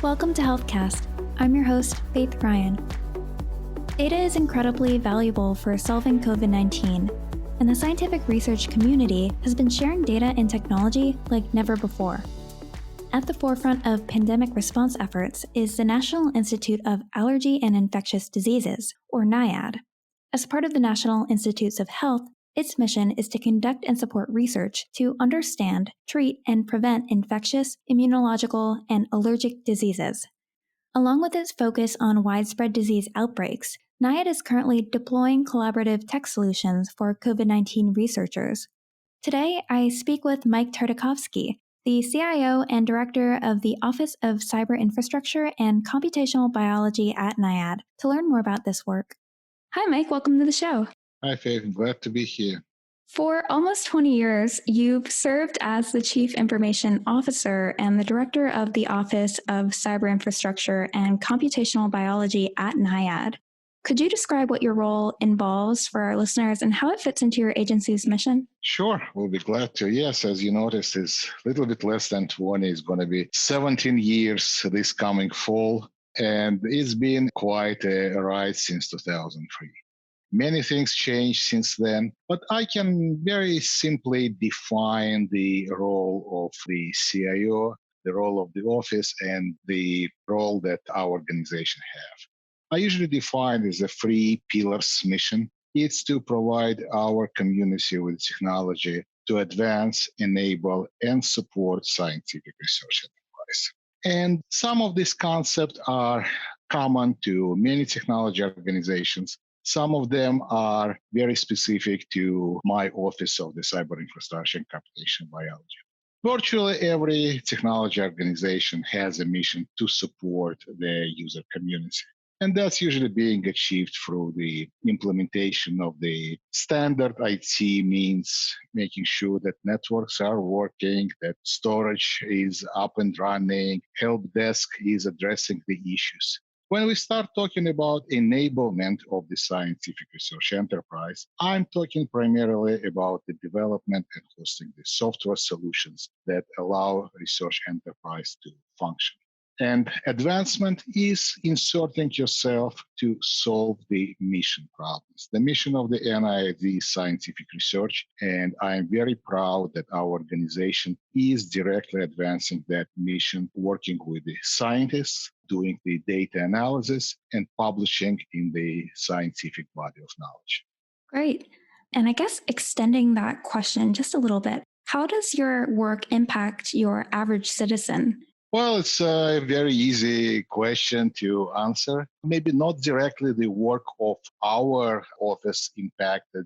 Welcome to HealthCast. I'm your host, Faith Ryan. Data is incredibly valuable for solving COVID-19, and the scientific research community has been sharing data and technology like never before. At the forefront of pandemic response efforts is the National Institute of Allergy and Infectious Diseases, or NIAID. As part of the National Institutes of Health, its mission is to conduct and support research to understand, treat, and prevent infectious, immunological, and allergic diseases. Along with its focus on widespread disease outbreaks, NIAID is currently deploying collaborative tech solutions for COVID-19 researchers. Today, I speak with Mike Tartakovsky, the CIO and Director of the Office of Cyber Infrastructure and Computational Biology at NIAID, to learn more about this work. Hi, Mike. Welcome to the show. Hi, Faith. Glad to be here. For almost 20 years, you've served as the Chief Information Officer and the Director of the Office of Cyber Infrastructure and Computational Biology at NIAID. Could you describe what your role involves for our listeners and how it fits into your agency's mission? Sure, we'll be glad to. Yes, as you noticed, it's a little bit less than 20. It's going to be 17 years this coming fall, and it's been quite a ride since 2003. Many things changed since then, but I can very simply define the role of the CIO, the role of the office, and the role that our organization have. I usually define as a three pillars mission. It's to provide our community with technology to advance, enable, and support scientific research enterprise. And some of these concepts are common to many technology organizations. Some of them are very specific to my office of the Cyber Infrastructure and Computational Biology. Virtually every technology organization has a mission to support the user community. And that's usually being achieved through the implementation of the standard IT means, making sure that networks are working, that storage is up and running, help desk is addressing the issues. When we start talking about enablement of the scientific research enterprise, I'm talking primarily about the development and hosting the software solutions that allow research enterprise to function. And advancement is inserting yourself to solve the mission problems. The mission of the NIAID is scientific research, and I am very proud that our organization is directly advancing that mission, working with the scientists, doing the data analysis, and publishing in the scientific body of knowledge. Great. And I guess extending that question just a little bit, how does your work impact your average citizen? Well, it's a very easy question to answer. Maybe not directly the work of our office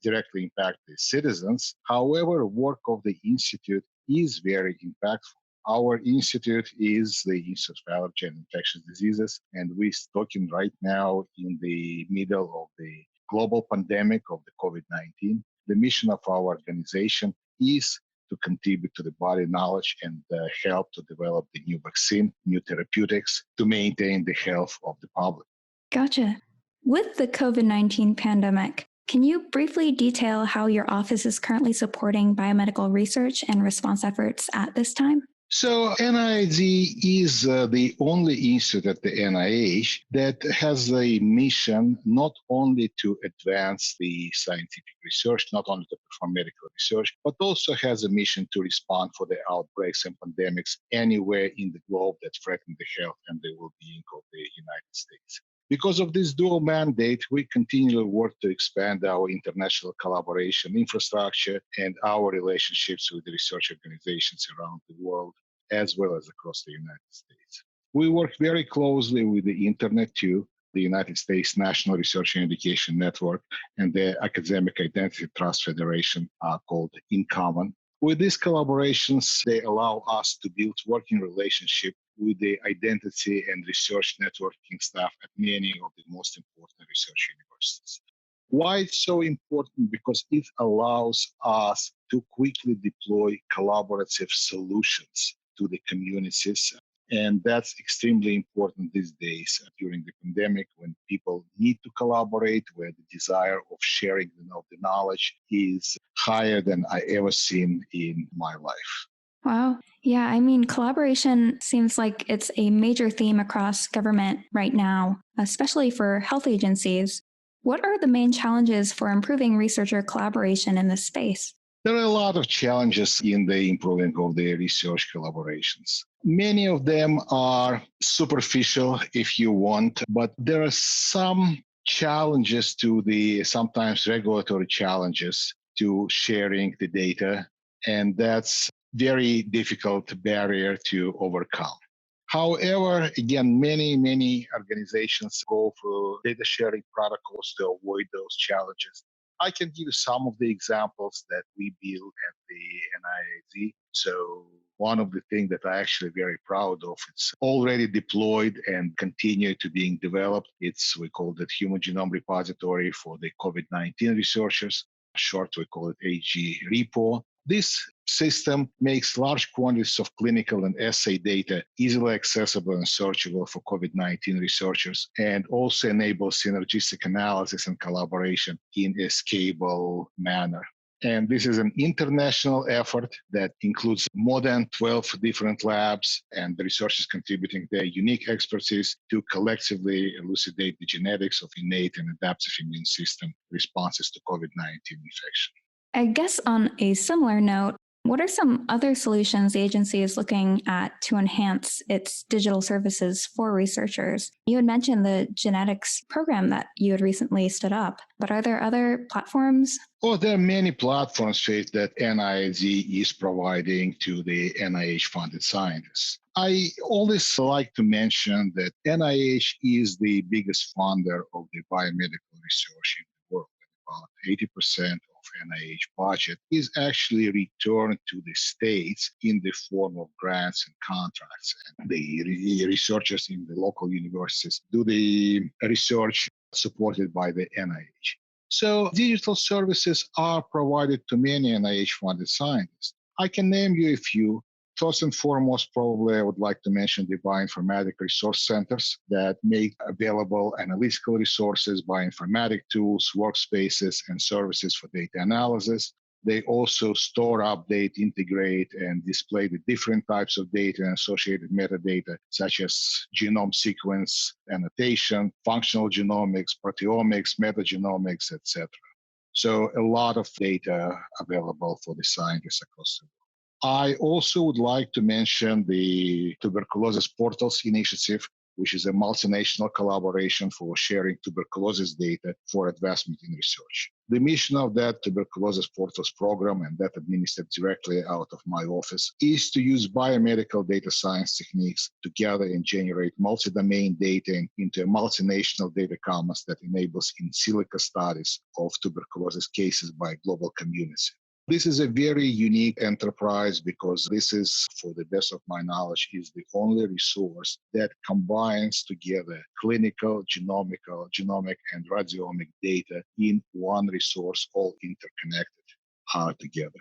directly impact the citizens. However, work of the Institute is very impactful. Our institute is the Institute of Allergy and Infectious Diseases, and we're talking right now in the middle of the global pandemic of the COVID-19. The mission of our organization is to contribute to the body knowledge and help to develop the new vaccine, new therapeutics to maintain the health of the public. Gotcha. With the COVID-19 pandemic, can you briefly detail how your office is currently supporting biomedical research and response efforts at this time? So NIAID is the only institute at the NIH that has a mission not only to advance the scientific research, not only to perform medical research, but also has a mission to respond for the outbreaks and pandemics anywhere in the globe that threaten the health and the well-being of the United States. Because of this dual mandate, we continually work to expand our international collaboration infrastructure and our relationships with the research organizations around the world, as well as across the United States. We work very closely with the Internet too, the United States National Research and Education Network, and the Academic Identity Trust Federation called InCommon. With these collaborations, they allow us to build working relationship with the identity and research networking staff at many of the most important research universities. Why it's so important? Because it allows us to quickly deploy collaborative solutions to the communities. And that's extremely important these days during the pandemic when people need to collaborate, where the desire of sharing the knowledge is higher than I ever seen in my life. Wow. Yeah, I mean, collaboration seems like it's a major theme across government right now, especially for health agencies. What are the main challenges for improving researcher collaboration in this space? There are a lot of challenges in the improving of the research collaborations. Many of them are superficial, if you want, but there are some challenges to the sometimes regulatory challenges to sharing the data, and that's very difficult barrier to overcome. However, again, many organizations go for data sharing protocols to avoid those challenges. I can give you some of the examples that we build at the NIAID. So one of the things that I'm actually very proud of, it's already deployed and continue to being developed. We call it Human Genome Repository for the COVID-19 researchers. Short, we call it HG Repo. This system makes large quantities of clinical and assay data easily accessible and searchable for COVID-19 researchers, and also enables synergistic analysis and collaboration in a scalable manner. And this is an international effort that includes more than 12 different labs and the researchers contributing their unique expertise to collectively elucidate the genetics of innate and adaptive immune system responses to COVID-19 infection. I guess on a similar note, what are some other solutions the agency is looking at to enhance its digital services for researchers? You had mentioned the genetics program that you had recently stood up, but are there other platforms? Oh, there are many platforms, Faith, that NIAID is providing to the NIH-funded scientists. I always like to mention that NIH is the biggest funder of the biomedical research in the world. About 80% of NIH budget is actually returned to the states in the form of grants and contracts. And the researchers in the local universities do the research supported by the NIH. So digital services are provided to many NIH-funded scientists. I can name you a few. First and foremost, probably I would like to mention the bioinformatic resource centers that make available analytical resources, bioinformatic tools, workspaces, and services for data analysis. They also store, update, integrate, and display the different types of data and associated metadata, such as genome sequence annotation, functional genomics, proteomics, metagenomics, etc. So a lot of data available for the scientists across the world. I also would like to mention the Tuberculosis Portals Initiative, which is a multinational collaboration for sharing tuberculosis data for advancement in research. The mission of that Tuberculosis Portals program, and that administered directly out of my office, is to use biomedical data science techniques to gather and generate multi-domain data into a multinational data commons that enables in silico studies of tuberculosis cases by global community. This is a very unique enterprise because this is, for the best of my knowledge, is the only resource that combines together clinical, genomic, and radiomic data in one resource, all interconnected together.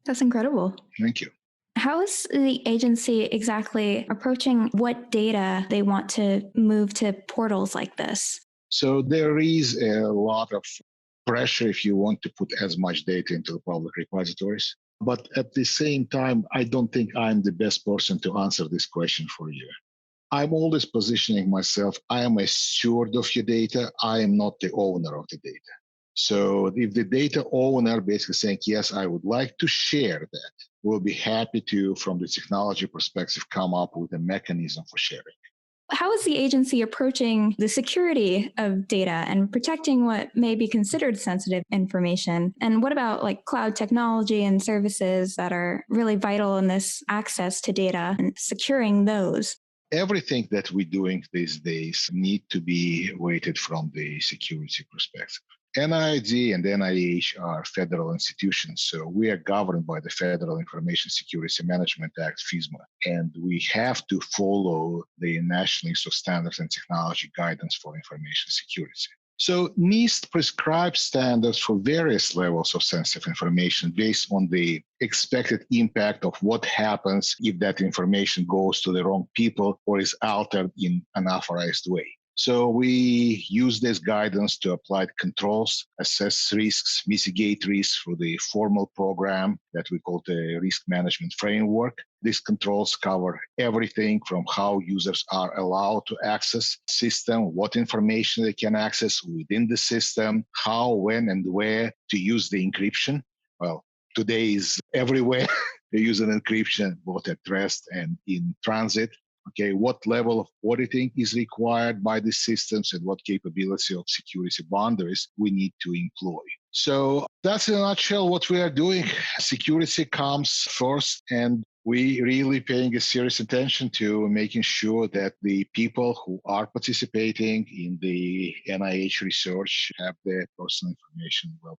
That's incredible. Thank you. How is the agency exactly approaching what data they want to move to portals like this? So there is a lot of pressure if you want to put as much data into the public repositories. But at the same time, I don't think I'm the best person to answer this question for you. I'm always positioning myself, I am a steward of your data. I am not the owner of the data. So if the data owner basically saying, yes, I would like to share that, we'll be happy to, from the technology perspective, come up with a mechanism for sharing. How is the agency approaching the security of data and protecting what may be considered sensitive information? And what about like cloud technology and services that are really vital in this access to data and securing those? Everything that we're doing these days need to be weighted from the security perspective. NIAID and NIH are federal institutions, so we are governed by the Federal Information Security Management Act, FISMA, and we have to follow the National Institute of Standards and Technology guidance for information security. So NIST prescribes standards for various levels of sensitive information based on the expected impact of what happens if that information goes to the wrong people or is altered in an unauthorized way. So we use this guidance to apply controls, assess risks, mitigate risks through the formal program that we call the risk management framework. These controls cover everything from how users are allowed to access the system, what information they can access within the system, how, when, and where to use the encryption. Well, today is everywhere. They use an encryption both at rest and in transit. Okay, what level of auditing is required by the systems and what capability of security boundaries we need to employ. So that's in a nutshell what we are doing. Security comes first, and we really paying a serious attention to making sure that the people who are participating in the NIH research have their personal information well.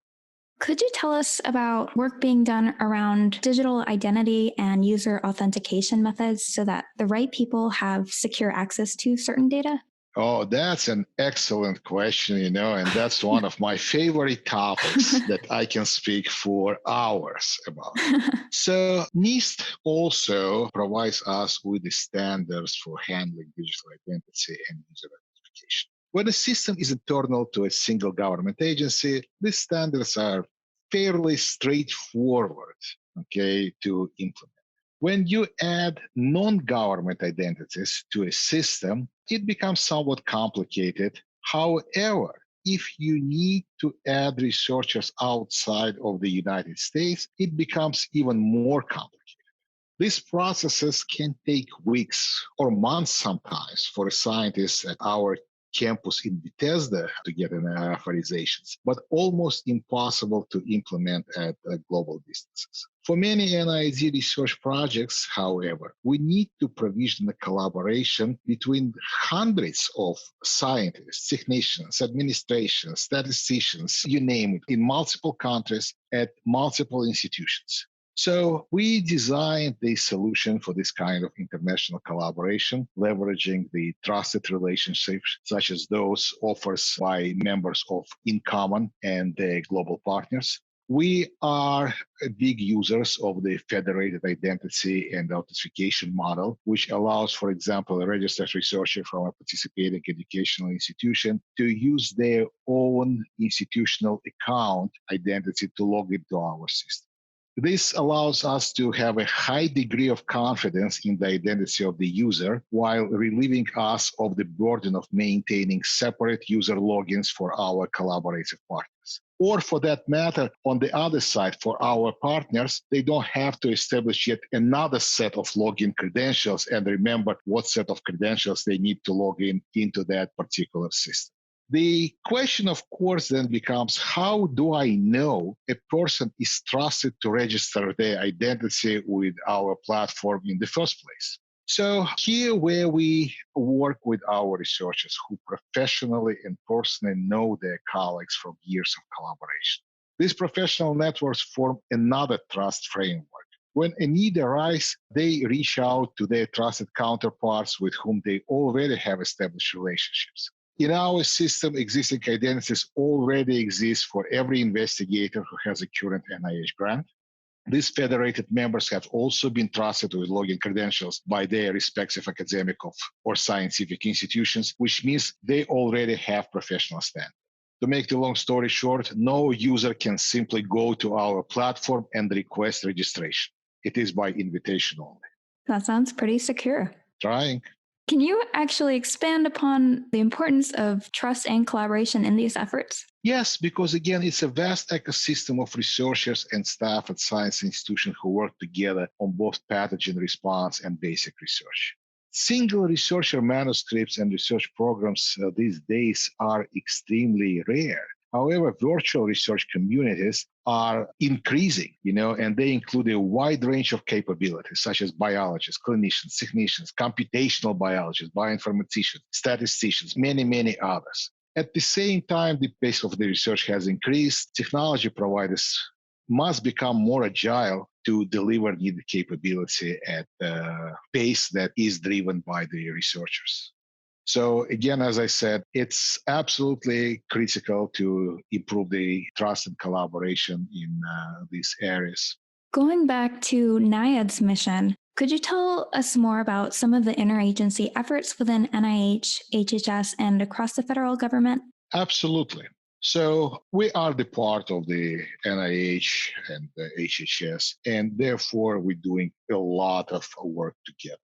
Could you tell us about work being done around digital identity and user authentication methods so that the right people have secure access to certain data? Oh, that's an excellent question, and that's one of my favorite topics that I can speak for hours about. So NIST also provides us with the standards for handling digital identity and user identification. When a system is internal to a single government agency, these standards are fairly straightforward, okay, to implement. When you add non-government identities to a system, it becomes somewhat complicated. However, if you need to add researchers outside of the United States, it becomes even more complicated. These processes can take weeks or months sometimes for a scientist at our campus in Bethesda to get an authorizations, but almost impossible to implement at global distances. For many NIAID research projects, however, we need to provision a collaboration between hundreds of scientists, technicians, administrations, statisticians, you name it, in multiple countries at multiple institutions. So we designed the solution for this kind of international collaboration, leveraging the trusted relationships such as those offered by members of InCommon and the global partners. We are big users of the federated identity and authentication model, which allows, for example, a registered researcher from a participating educational institution to use their own institutional account identity to log into our system. This allows us to have a high degree of confidence in the identity of the user while relieving us of the burden of maintaining separate user logins for our collaborative partners. Or for that matter, on the other side, for our partners, they don't have to establish yet another set of login credentials and remember what set of credentials they need to log in into that particular system. The question, of course, then becomes how do I know a person is trusted to register their identity with our platform in the first place? So here where we work with our researchers who professionally and personally know their colleagues from years of collaboration. These professional networks form another trust framework. When a need arises, they reach out to their trusted counterparts with whom they already have established relationships. In our system, existing identities already exist for every investigator who has a current NIH grant. These federated members have also been trusted with login credentials by their respective academic or scientific institutions, which means they already have professional standing. To make the long story short, no user can simply go to our platform and request registration. It is by invitation only. That sounds pretty secure. Trying. Can you actually expand upon the importance of trust and collaboration in these efforts? Yes, because again, it's a vast ecosystem of researchers and staff at science institutions who work together on both pathogen response and basic research. Single researcher manuscripts and research programs these days are extremely rare. However, virtual research communities are increasing, and they include a wide range of capabilities, such as biologists, clinicians, technicians, computational biologists, bioinformaticians, statisticians, many, many others. At the same time, the pace of the research has increased. Technology providers must become more agile to deliver needed capability at a pace that is driven by the researchers. So again, as I said, it's absolutely critical to improve the trust and collaboration in these areas. Going back to NIAID's mission, Could you tell us more about some of the interagency efforts within NIH, HHS, and across the federal government? Absolutely. So we are the part of the NIH and the HHS, and therefore we're doing a lot of work together.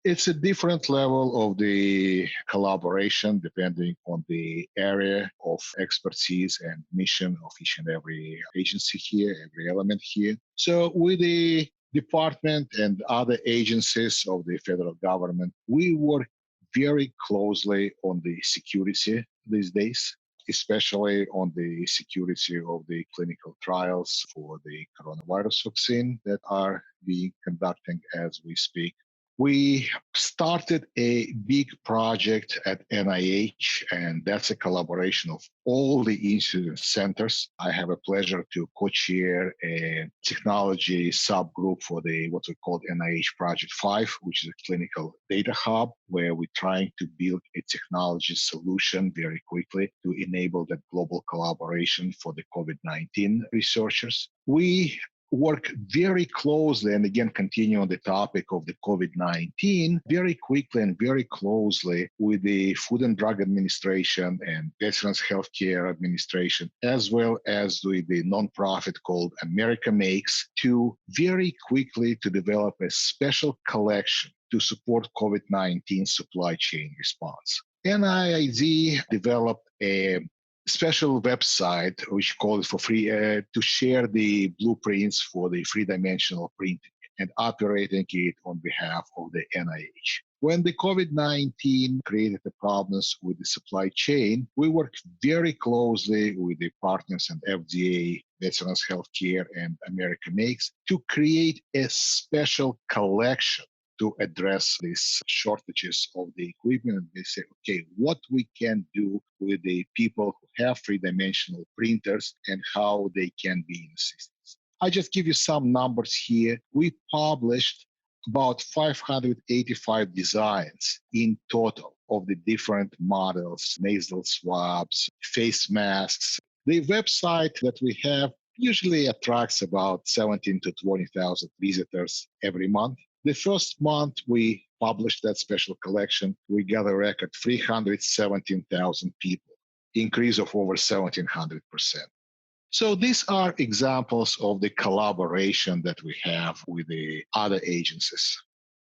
It's a different level of the collaboration depending on the area of expertise and mission of each and every agency here, every element here. So with the department and other agencies of the federal government, we work very closely on the security these days, especially on the security of the clinical trials for the coronavirus vaccine that are being conducted as we speak. We started a big project at NIH, and that's a collaboration of all the incident centers. I have a pleasure to co-chair a technology subgroup for the what we call NIH Project 5, which is a clinical data hub, where we're trying to build a technology solution very quickly to enable that global collaboration for the COVID-19 researchers. We work very closely, and again, continue on the topic of the COVID-19, very quickly and very closely with the Food and Drug Administration and Veterans Healthcare Administration, as well as with the nonprofit called America Makes, to very quickly to develop a special collection to support COVID-19 supply chain response. NIAID developed a special website which calls for free to share the blueprints for the three-dimensional printing and operating it on behalf of the NIH. When the COVID-19 created the problems with the supply chain, we worked very closely with the partners and FDA, Veterans Healthcare, and America Makes to create a special collection to address these shortages of the equipment. They say, okay, what we can do with the people who have three-dimensional printers and how they can be in assistance. I just give you some numbers here. We published about 585 designs in total of the different models, nasal swabs, face masks. The website that we have usually attracts about 17 to 20,000 visitors every month. The first month we published that special collection, we got a record 317,000 people, increase of over 1,700%. So these are examples of the collaboration that we have with the other agencies.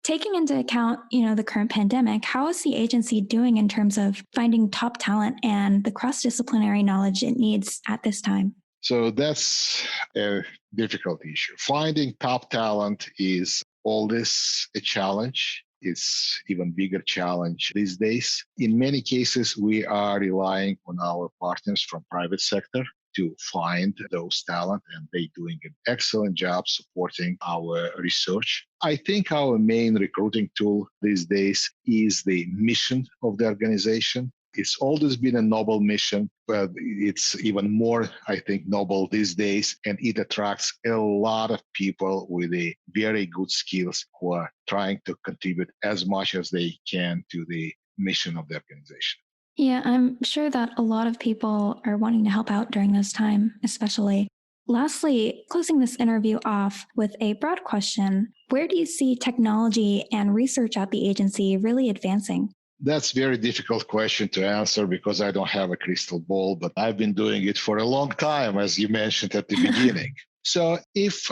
Taking into account, the current pandemic, how is the agency doing in terms of finding top talent and the cross-disciplinary knowledge it needs at this time? So that's a difficult issue. Finding top talent is always a challenge. It's even bigger challenge these days. In many cases, we are relying on our partners from private sector to find those talent, and they're doing an excellent job supporting our research. I think our main recruiting tool these days is the mission of the organization. It's always been a noble mission, but it's even more, I think, noble these days, and it attracts a lot of people with a very good skills who are trying to contribute as much as they can to the mission of the organization. Yeah, I'm sure that a lot of people are wanting to help out during this time, especially. Lastly, closing this interview off with a broad question, where do you see technology and research at the agency really advancing? That's a very difficult question to answer because I don't have a crystal ball, but I've been doing it for a long time, as you mentioned at the beginning. So if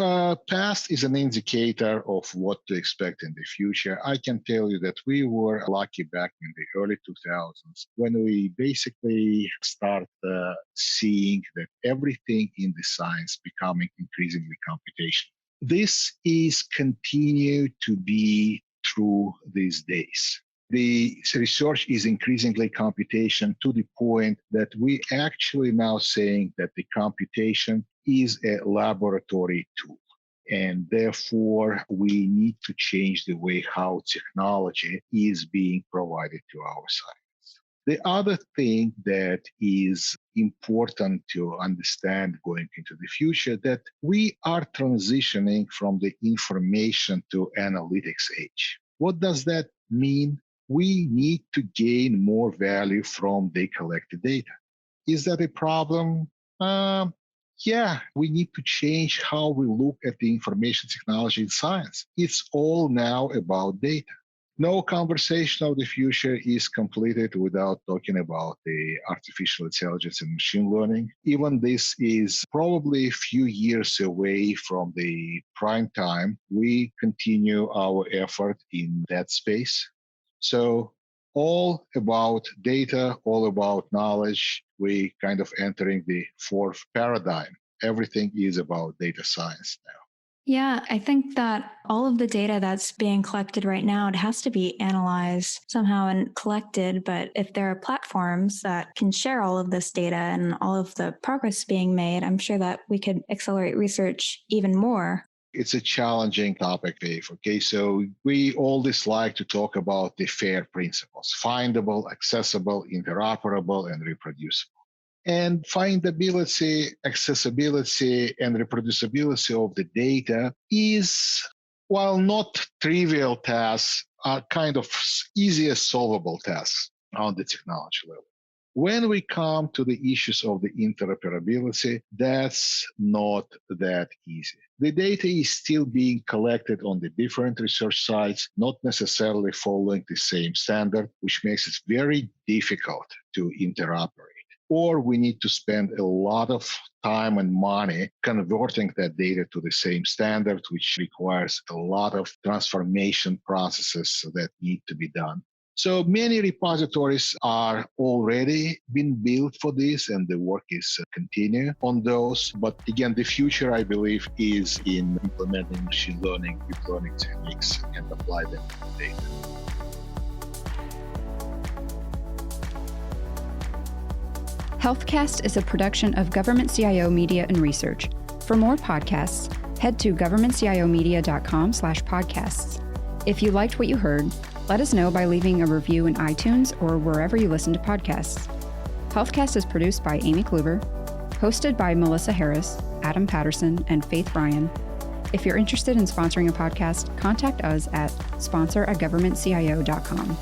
past is an indicator of what to expect in the future, I can tell you that we were lucky back in the early 2000s when we basically start seeing that everything in the science becoming increasingly computational. This is continued to be true these days. The research is increasingly computation to the point that we actually now saying that the computation is a laboratory tool. And therefore, we need to change the way how technology is being provided to our science. The other thing that is important to understand going into the future that we are transitioning from the information to analytics age. What does that mean? We need to gain more value from the collected data. Is that a problem? Yeah, we need to change how we look at the information technology in science. It's all now about data. No conversation of the future is completed without talking about the artificial intelligence and machine learning. Even this is probably a few years away from the prime time. We continue our effort in that space. So all about data, all about knowledge. We kind of entering the fourth paradigm. Everything is about data science now. Yeah, I think that all of the data that's being collected right now, it has to be analyzed somehow and collected. But if there are platforms that can share all of this data and all of the progress being made, I'm sure that we could accelerate research even more. It's a challenging topic, Dave. Okay, so we always like to talk about the FAIR principles: findable, accessible, interoperable, and reproducible. And findability, accessibility, and reproducibility of the data is, while not trivial tasks, are kind of easiest solvable tasks on the technology level. When we come to the issues of the interoperability, that's not that easy. The data is still being collected on the different research sites, not necessarily following the same standard, which makes it very difficult to interoperate. Or we need to spend a lot of time and money converting that data to the same standard, which requires a lot of transformation processes that need to be done. So many repositories are already been built for this, and the work is continue on those. But again, the future, I believe, is in implementing machine learning, deep learning techniques, and apply them to data. HealthCast is a production of Government CIO Media and Research. For more podcasts, head to governmentcio media.com/podcasts. If you liked what you heard, let us know by leaving a review in iTunes or wherever you listen to podcasts. HealthCast is produced by Amy Kluber, hosted by Melissa Harris, Adam Patterson, and Faith Ryan. If you're interested in sponsoring a podcast, contact us at sponsor@governmentcio.com.